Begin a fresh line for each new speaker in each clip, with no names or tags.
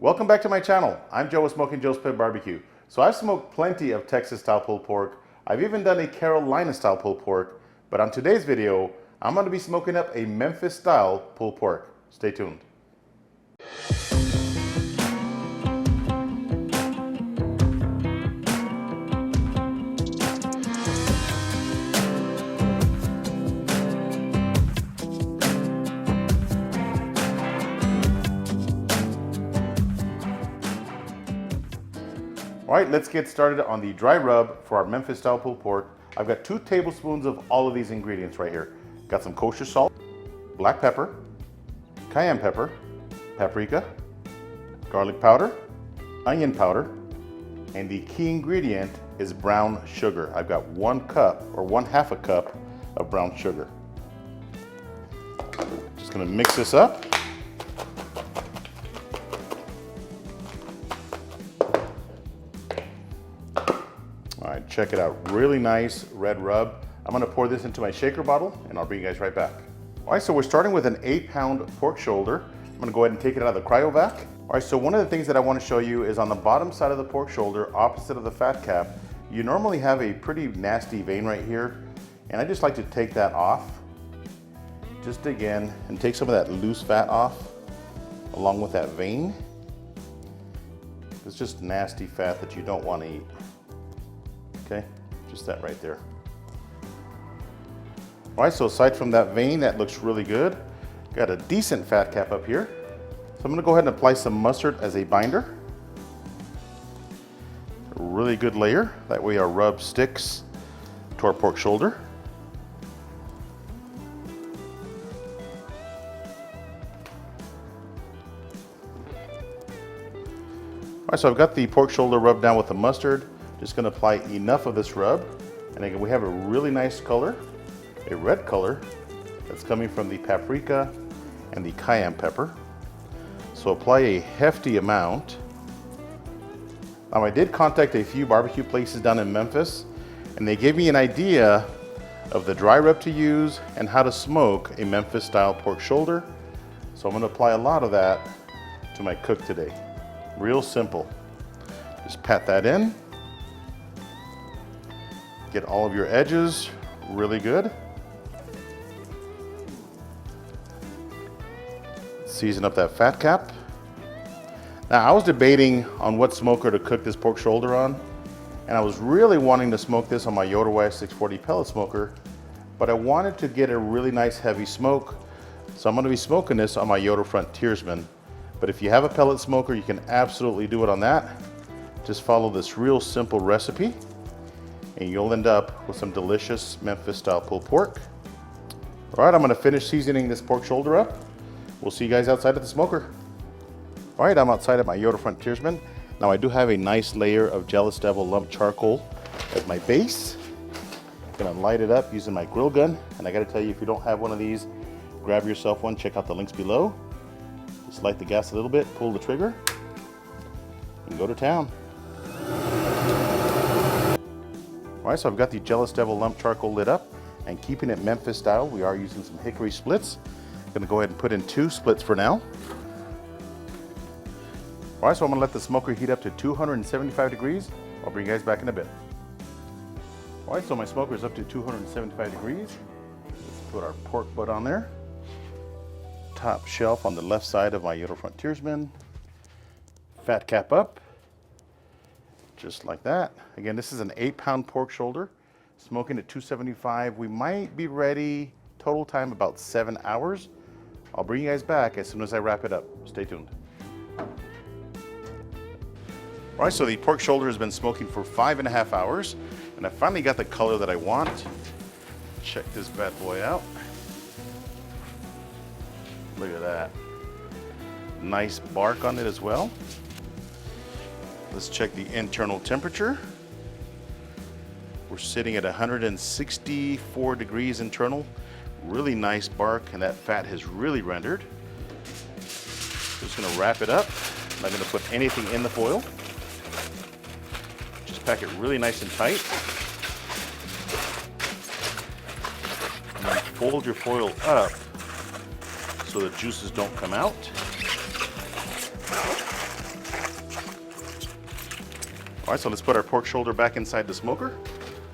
Welcome back to my channel. I'm Joe with Smokin Joe's Pit Barbecue. So I've smoked plenty of Texas style pulled pork. I've even done a Carolina style pulled pork. But on today's video, I'm going to be smoking up a Memphis style pulled pork. Stay tuned. All right, let's get started on the dry rub for our Memphis style pulled pork. I've got 2 tablespoons of all of these ingredients right here. Got some kosher salt, black pepper, cayenne pepper, paprika, garlic powder, onion powder, and the key ingredient is brown sugar. I've got 1 cup or 1/2 a cup of brown sugar. Just gonna mix this up. All right, check it out. Really nice red rub. I'm gonna pour this into my shaker bottle and I'll bring you guys right back. All right, so we're starting with an 8-pound pork shoulder. I'm gonna go ahead and take it out of the cryovac. All right, so one of the things that I wanna show you is on the bottom side of the pork shoulder, opposite of the fat cap, you normally have a pretty nasty vein right here. And I just like to take that off. Just dig in and take some of that loose fat off along with that vein. It's just nasty fat that you don't wanna eat. Okay, just that right there. All right, so aside from that vein, that looks really good. Got a decent fat cap up here. So I'm gonna go ahead and apply some mustard as a binder. A really good layer. That way our rub sticks to our pork shoulder. All right, so I've got the pork shoulder rubbed down with the mustard. Just gonna apply enough of this rub. And again, we have a really nice color, a red color that's coming from the paprika and the cayenne pepper. So apply a hefty amount. Now I did contact a few barbecue places down in Memphis and they gave me an idea of the dry rub to use and how to smoke a Memphis style pork shoulder. So I'm gonna apply a lot of that to my cook today. Real simple. Just pat that in. Get all of your edges really good. Season up that fat cap. Now I was debating on what smoker to cook this pork shoulder on, and I was really wanting to smoke this on my Yoder West 640 pellet smoker, but I wanted to get a really nice heavy smoke, so I'm gonna be smoking this on my Yoder Frontiersman. But if you have a pellet smoker, you can absolutely do it on that. Just follow this real simple recipe, and you'll end up with some delicious Memphis style pulled pork. All right, I'm gonna finish seasoning this pork shoulder up. We'll see you guys outside of the smoker. All right, I'm outside at my Yoder Frontiersman. Now I do have a nice layer of Jealous Devil lump charcoal as my base. I'm gonna light it up using my grill gun. And I gotta tell you, if you don't have one of these, grab yourself one, check out the links below. Just light the gas a little bit, pull the trigger, and go to town. All right, so I've got the Jealous Devil lump charcoal lit up, and keeping it Memphis style, we are using some hickory splits. I'm gonna go ahead and put in 2 splits for now. All right, so I'm gonna let the smoker heat up to 275 degrees. I'll bring you guys back in a bit. All right, so my smoker is up to 275 degrees. Let's put our pork butt on there. Top shelf on the left side of my Yoder Frontiersman. Fat cap up. Just like that. Again, this is an 8-pound pork shoulder, smoking at 275. We might be ready, total time about 7 hours. I'll bring you guys back as soon as I wrap it up. Stay tuned. All right, so the pork shoulder has been smoking for 5.5 hours, and I finally got the color that I want. Check this bad boy out. Look at that. Nice bark on it as well. Let's check the internal temperature. We're sitting at 164 degrees internal. Really nice bark, and that fat has really rendered. Just gonna wrap it up. I'm not gonna put anything in the foil. Just pack it really nice and tight. And then fold your foil up so the juices don't come out. All right, so let's put our pork shoulder back inside the smoker.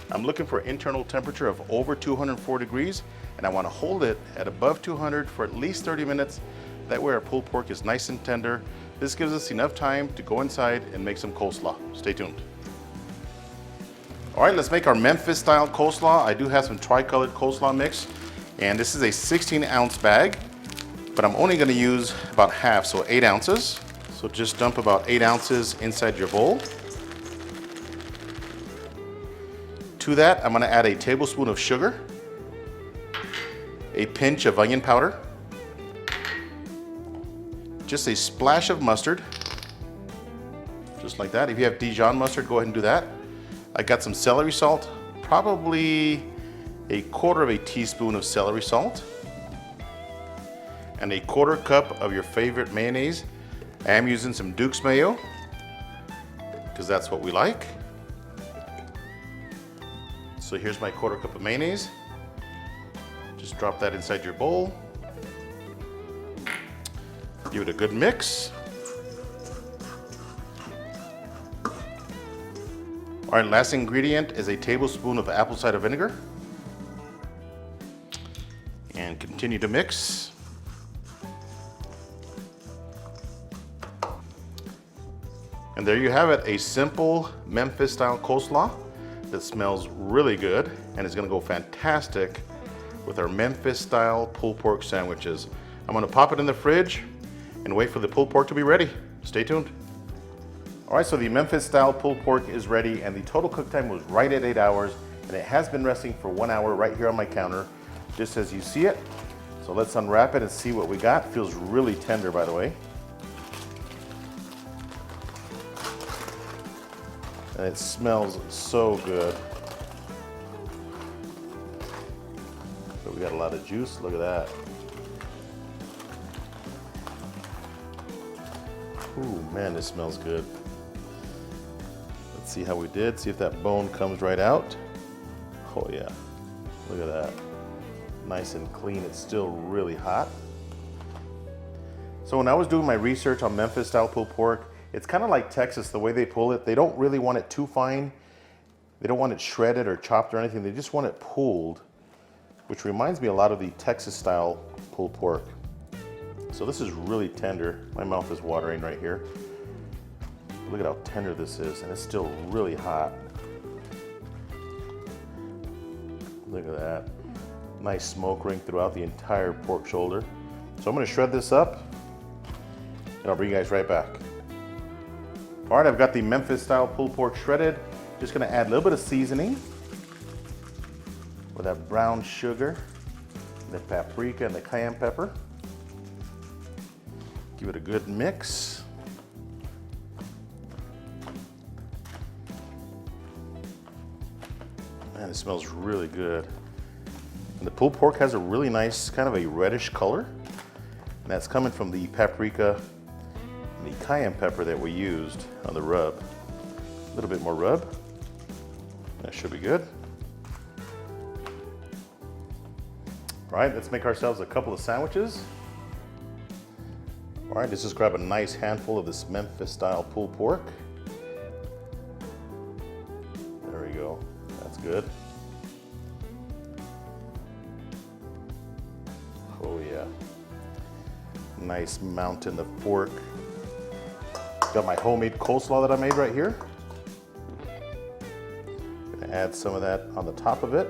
I'm looking for internal temperature of over 204 degrees, and I want to hold it at above 200 for at least 30 minutes. That way our pulled pork is nice and tender. This gives us enough time to go inside and make some coleslaw. Stay tuned. All right, let's make our Memphis style coleslaw. I do have some tricolored coleslaw mix, and this is a 16-ounce bag, but I'm only going to use about half, so 8 ounces. So just dump about 8 ounces inside your bowl. To that, I'm going to add a tablespoon of sugar, a pinch of onion powder, just a splash of mustard, just like that. If you have Dijon mustard, go ahead and do that. I got some celery salt, probably a quarter of a teaspoon of celery salt, and a quarter cup of your favorite mayonnaise. I am using some Duke's mayo, because that's what we like. So here's my quarter cup of mayonnaise. Just drop that inside your bowl. Give it a good mix. All right, last ingredient is a tablespoon of apple cider vinegar. And continue to mix. And there you have it, a simple Memphis style coleslaw that smells really good and is gonna go fantastic with our Memphis style pulled pork sandwiches. I'm gonna pop it in the fridge and wait for the pulled pork to be ready. Stay tuned. All right, so the Memphis style pulled pork is ready, and the total cook time was right at 8 hours, and it has been resting for 1 hour right here on my counter, just as you see it. So let's unwrap it and see what we got. It feels really tender, by the way. And it smells so good. So we got a lot of juice, look at that. Ooh, man, this smells good. Let's see how we did, see if that bone comes right out. Oh yeah, look at that. Nice and clean, it's still really hot. So when I was doing my research on Memphis style pulled pork, it's kind of like Texas, the way they pull it. They don't really want it too fine. They don't want it shredded or chopped or anything. They just want it pulled, which reminds me a lot of the Texas style pulled pork. So this is really tender. My mouth is watering right here. Look at how tender this is, and it's still really hot. Look at that. Nice smoke ring throughout the entire pork shoulder. So I'm gonna shred this up, and I'll bring you guys right back. All right, I've got the Memphis style pulled pork shredded. Just gonna add a little bit of seasoning with that brown sugar, the paprika, and the cayenne pepper. Give it a good mix. Man, it smells really good. And the pulled pork has a really nice, kind of a reddish color. And that's coming from the paprika and the cayenne pepper that we used on the rub. A little bit more rub. That should be good. All right, let's make ourselves a couple of sandwiches. All right, let's just grab a nice handful of this Memphis style pulled pork. There we go, that's good. Oh yeah, nice mountain of pork. Got my homemade coleslaw that I made right here. Gonna add some of that on the top of it.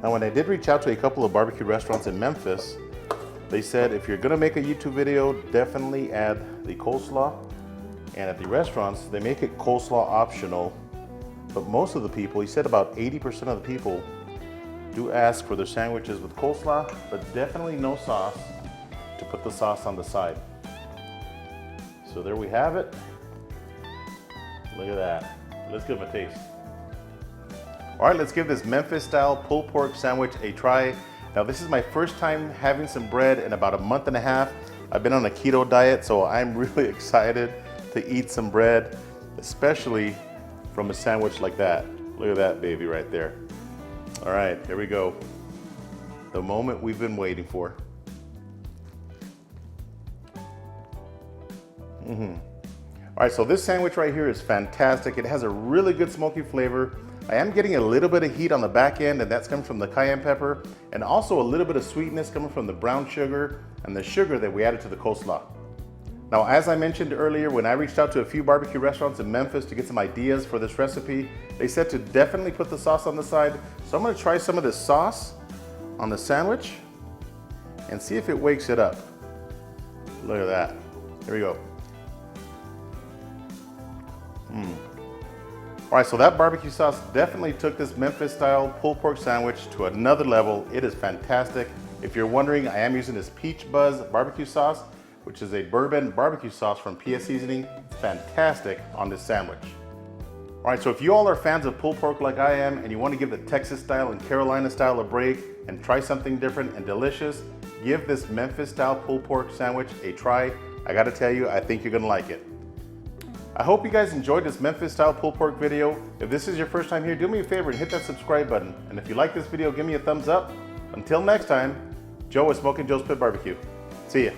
Now when I did reach out to a couple of barbecue restaurants in Memphis, they said if you're gonna make a YouTube video, definitely add the coleslaw. And at the restaurants, they make it coleslaw optional. But most of the people, he said about 80% of the people do ask for their sandwiches with coleslaw, but definitely no sauce, to put the sauce on the side. So there we have it. Look at that. Let's give them a taste. All right, let's give this Memphis style pulled pork sandwich a try. Now this is my first time having some bread in about a month and a half. I've been on a keto diet, so I'm really excited to eat some bread, especially from a sandwich like that. Look at that baby right there. All right, here we go. The moment we've been waiting for. All right, so this sandwich right here is fantastic. It has a really good smoky flavor. I am getting a little bit of heat on the back end, and that's coming from the cayenne pepper, and also a little bit of sweetness coming from the brown sugar and the sugar that we added to the coleslaw. Now, as I mentioned earlier, when I reached out to a few barbecue restaurants in Memphis to get some ideas for this recipe, they said to definitely put the sauce on the side. So I'm gonna try some of this sauce on the sandwich and see if it wakes it up. Look at that. Here we go. All right, so that barbecue sauce definitely took this Memphis style pulled pork sandwich to another level. It is fantastic. If you're wondering, I am using this Peach Buzz barbecue sauce, which is a bourbon barbecue sauce from PS Seasoning. It's fantastic on this sandwich. All right, so if you all are fans of pulled pork like I am, and you want to give the Texas style and Carolina style a break and try something different and delicious, give this Memphis style pulled pork sandwich a try. I gotta tell you, I think you're gonna like it. I hope you guys enjoyed this Memphis style pulled pork video. If this is your first time here, do me a favor and hit that subscribe button. And if you like this video, give me a thumbs up. Until next time, Joe with Smokin Joe's Pit Barbecue. See ya.